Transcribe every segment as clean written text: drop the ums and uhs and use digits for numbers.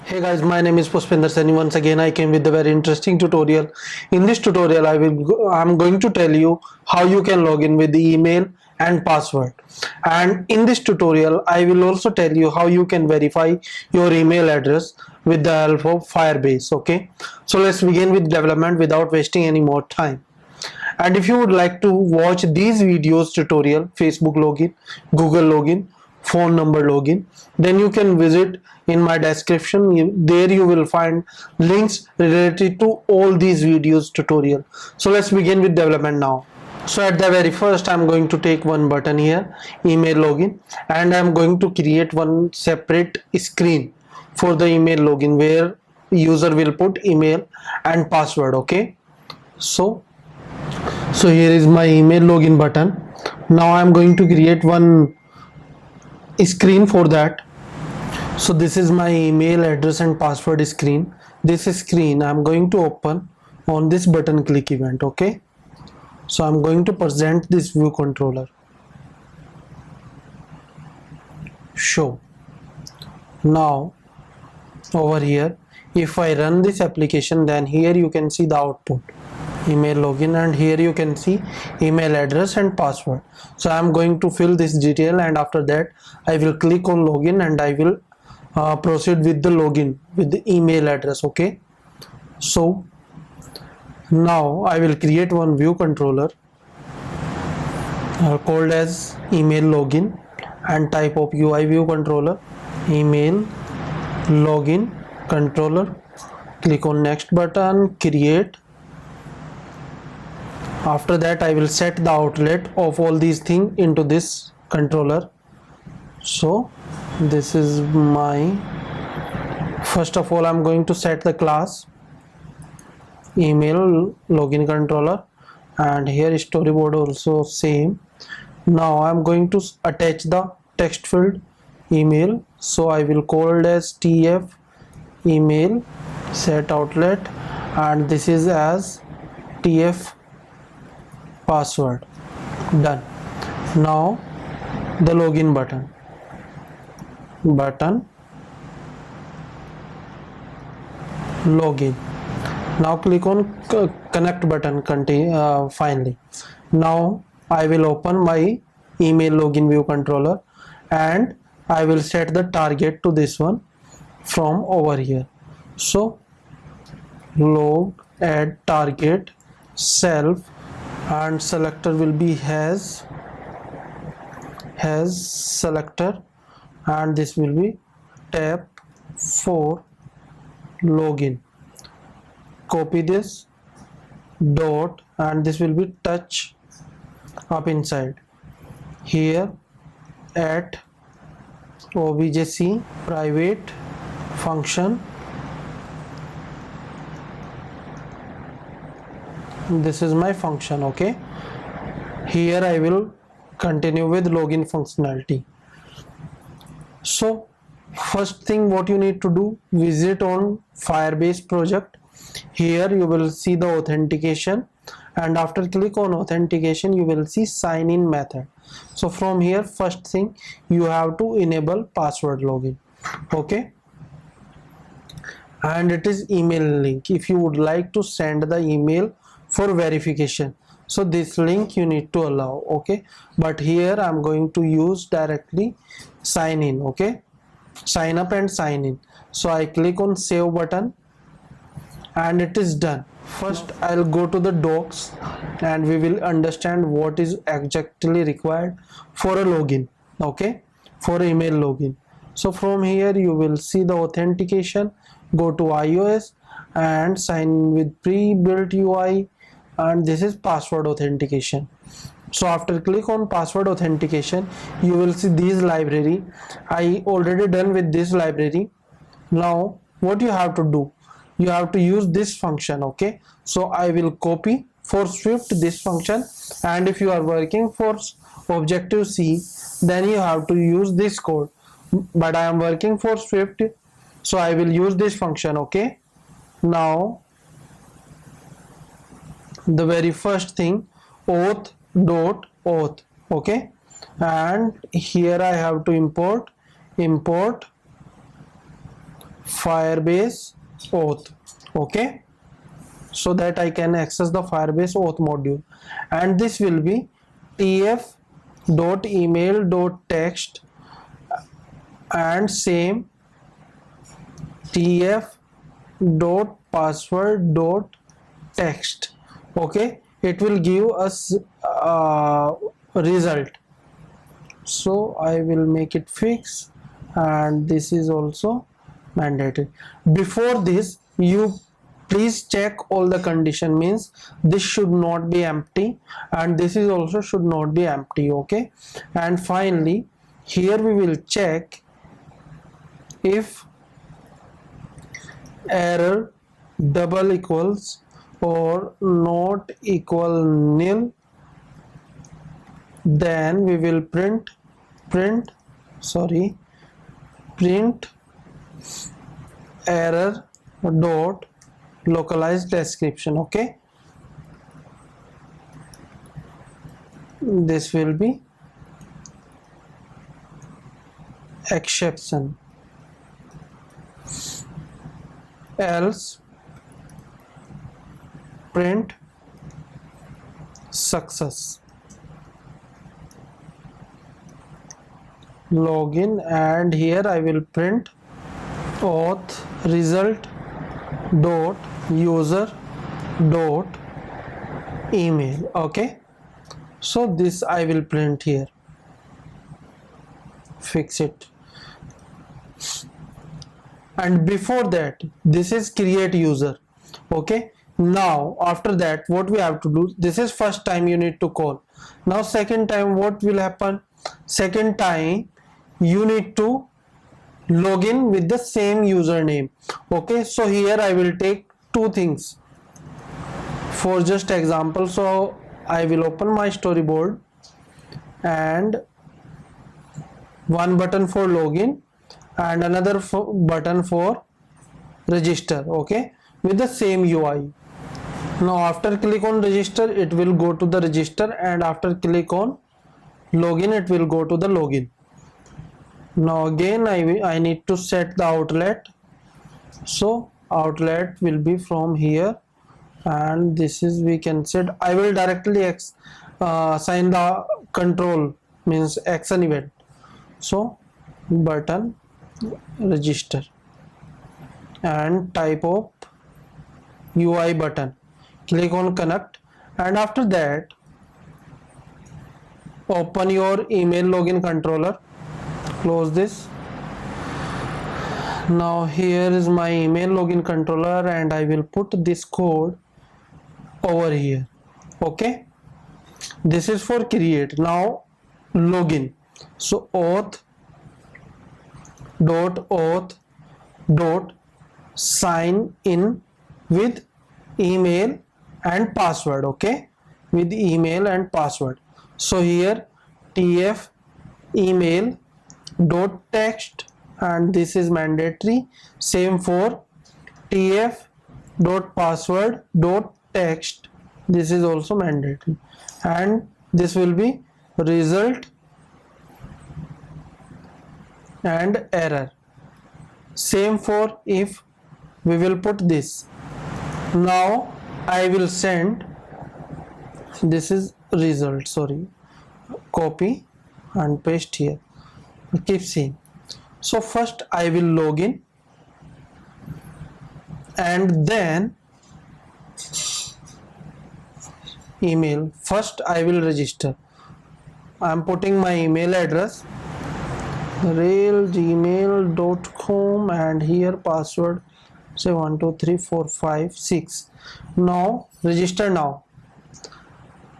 Hey guys, my name is Pushpinder Sani. Once again, I came with a very interesting tutorial. In this tutorial, I'm going to tell you how you can log in with the email and password. And in this tutorial, I will also tell you how you can verify your email address with the help of Firebase. Okay, so let's begin with development without wasting any more time. And if you would like to watch these videos tutorial, Facebook login, Google login, phone number login, then you can visit in my description. There you will find links related to all these videos tutorial. So let's begin with development now. So at the very first, I'm going to take one button here, email login, and I'm going to create one separate screen for the email login where user will put email and password. Okay, so here is my email login button. Now I'm going to create one screen for that. So this is my email address and password screen. This screen I'm going to open on this button click event. Okay, so I'm going to present this view controller, show. Now over here, if I run this application, then here you can see the output, email login, and here you can see email address and password. So I'm going to fill this detail, and after that I will click on login, and I will proceed with the login with the email address. Okay, so now I will create one view controller called as email login, and type of UI view controller, email login controller. Click on next button, create. After that I will set the outlet of all these things into this controller. So this is my, first of all I'm going to set the class email login controller, and here storyboard also same. Now I'm going to attach the text field email, so I will call it as tf email set outlet, and this is as tf password. Done. Now the login button login. Now click on connect button. Finally, now I will open my email login view controller, and I will set the target to this one from over here. So log add target self, and selector will be has selector, and this will be tab for login. Copy this dot, and this will be touch up inside here at objc private function. This is my function. Okay, here I will continue with login functionality. So first thing what you need to do, visit on Firebase project. Here you will see the authentication, and after click on authentication you will see sign in method. So from here, first thing you have to enable password login. Okay, and it is email link. If you would like to send the email for verification, so this link you need to allow. Okay, but here I'm going to use directly sign in. Okay, sign up and sign in. So I click on save button, and it is done. First I'll go to the docs, and we will understand what is exactly required for a login. Okay, for email login. So from here you will see the authentication. Go to iOS and sign with pre-built UI, and this is password authentication. So after click on password authentication, you will see this library. I already done with this library. Now what you have to do, you have to use this function. Okay, so I will copy for Swift this function, and if you are working for Objective C, then you have to use this code, but I am working for Swift, so I will use this function. Okay, now the very first thing, auth. Okay, and here I have to import Firebase auth. Okay, so that I can access the Firebase auth module, and this will be tf.email.text and same tf.password.text. Okay, it will give us result. So I will make it fix, and this is also mandatory. Before this, you please check all the condition, means this should not be empty and this is also should not be empty. Okay, and finally here we will check if error double equals or not equal nil, then we will print error dot localized description. Okay, this will be exception, else print success. Login, and here I will print auth result dot user dot email. Okay, so this I will print here, fix it. And before that, this is create user. Okay, now after that what we have to do, this is first time you need to call. Now second time what will happen, second time you need to log in with the same username. Okay, so here I will take two things for just example. So I will open my storyboard and one button for login and another button for register. Okay, with the same UI. Now after click on register, it will go to the register, and after click on login, it will go to the login. Now again I need to set the outlet. So outlet will be from here, and this is, we can set, I will directly assign the control, means action event. So button register and type of UI button, click on connect, and after that open your email login controller, close this. Now here is my email login controller, and I will put this code over here. Okay, this is for create. Now login, so auth dot sign in with email and password. Okay, with email and password. So here tf email dot text, and this is mandatory. Same for tf dot password dot text, this is also mandatory, and this will be result and error. Same for if, we will put this. Now I will send, this is result, sorry, copy and paste here, keep seeing. So first I will log in, and then email. First I will register. I am putting my email address railgmail.com, and here password say 1 2 3 4 5 6. Now register. Now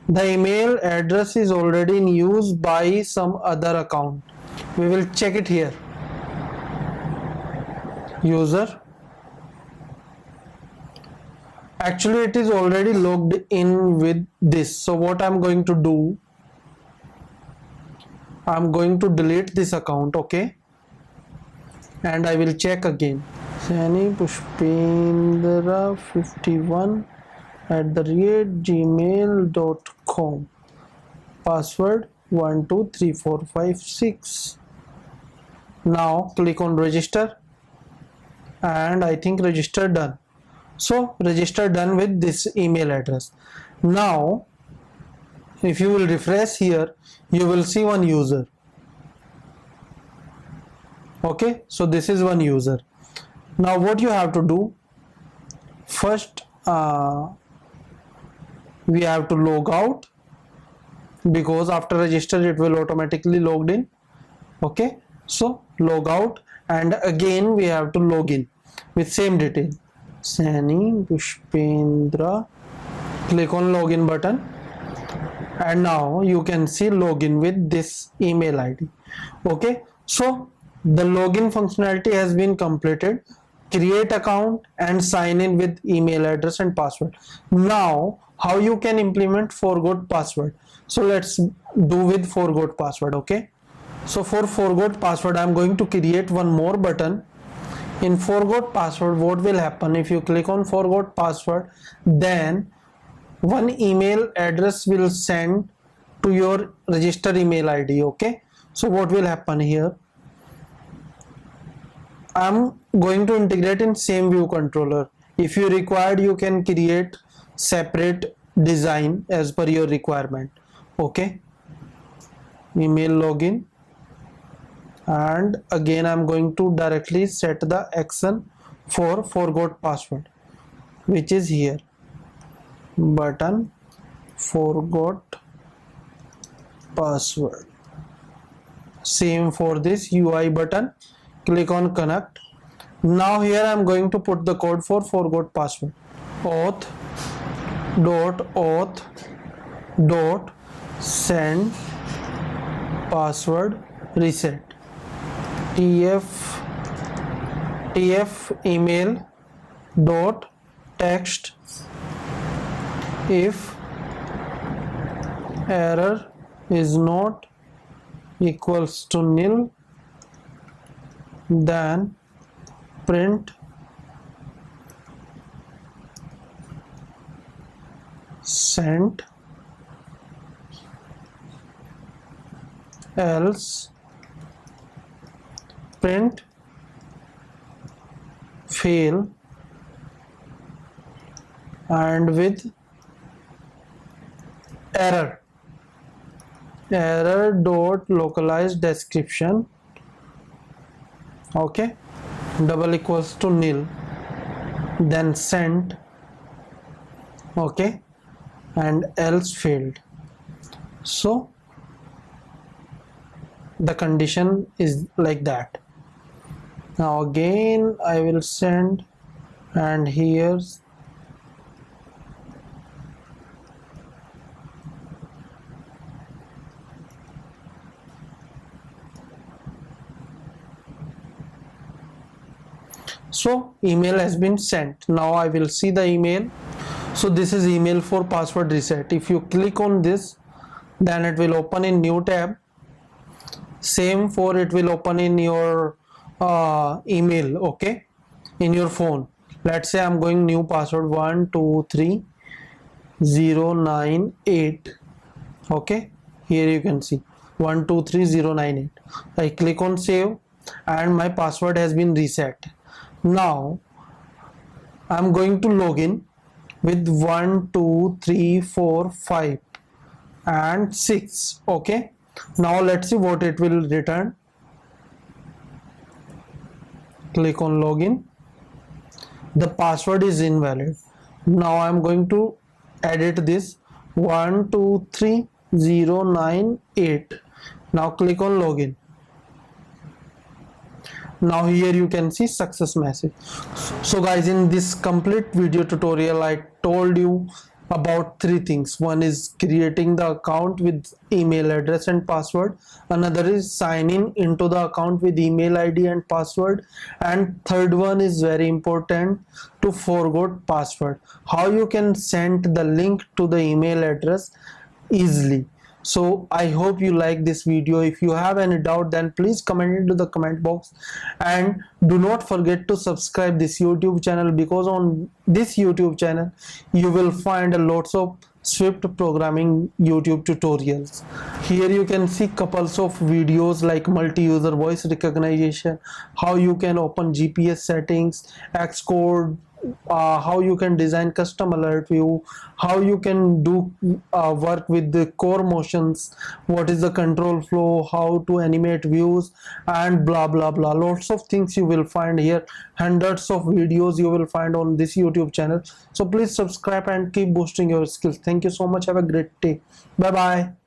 the email address is already in use by some other account. We will check it here. User, actually it is already logged in with this. So what I'm going to do, I'm going to delete this account. Okay, and I will check again. Sani Pushpendra 51 @gmail.com, password 1 2 3 4 5 6. Now click on register, and I think register done. So register done with this email address. Now if you will refresh here, you will see one user. Okay, so this is one user. Now what you have to do, first we have to log out, because after register it will automatically logged in. Okay, so log out, and again we have to log in with same detail, Sani Pushpendra. Click on login button, and now you can see login with this email ID. Okay, so the login functionality has been completed. Create account and sign in with email address and password. Now how you can implement forgot password? So let's do with forgot password. Okay, so for forgot password, I'm going to create one more button. In forgot password, what will happen if you click on forgot password, then one email address will send to your register email ID. Okay, so what will happen here, I'm going to integrate in same view controller. If you required, you can create separate design as per your requirement. Okay, email login, and again I'm going to directly set the action for forgot password, which is here, button forgot password. Same for this UI button, click on connect. Now here I'm going to put the code for forgot password, auth dot send password reset, tf email dot text, if error is not equals to nil, then print sent, else print fail, and with error dot localized description, okay, double equals to nil, then sent, okay, and else failed. So the condition is like that. Now again I will send, and here's so email has been sent. Now I will see the email. So this is email for password reset. If you click on this, then it will open in new tab. Same for it will open in your email, okay, in your phone. Let's say I'm going new password 123098. okay, here you can see 123098. I click on save, and my password has been reset. Now I'm going to log in with 1 2 3 4 5 and 6. okay, now let's see what it will return. Click on login, the password is invalid. Now I'm going to edit this 123098. now click on login. Now here you can see success message. So guys, in this complete video tutorial I told you about three things. One is creating the account with email address and password, another is signing into the account with email ID and password, and third one is very important, to forgot password, how you can send the link to the email address easily. So I hope you like this video. If you have any doubt, then please comment into the comment box, and do not forget to subscribe this YouTube channel, because on this YouTube channel you will find lots of Swift programming YouTube tutorials. Here you can see couples of videos like multi-user voice recognition, how you can open GPS settings, Xcode, how you can design custom alert view, how you can do work with the core motions, what is the control flow, how to animate views, and blah blah blah. Lots of things you will find here, hundreds of videos you will find on this YouTube channel. So please subscribe and keep boosting your skills. Thank you so much. Have a great day. Bye bye.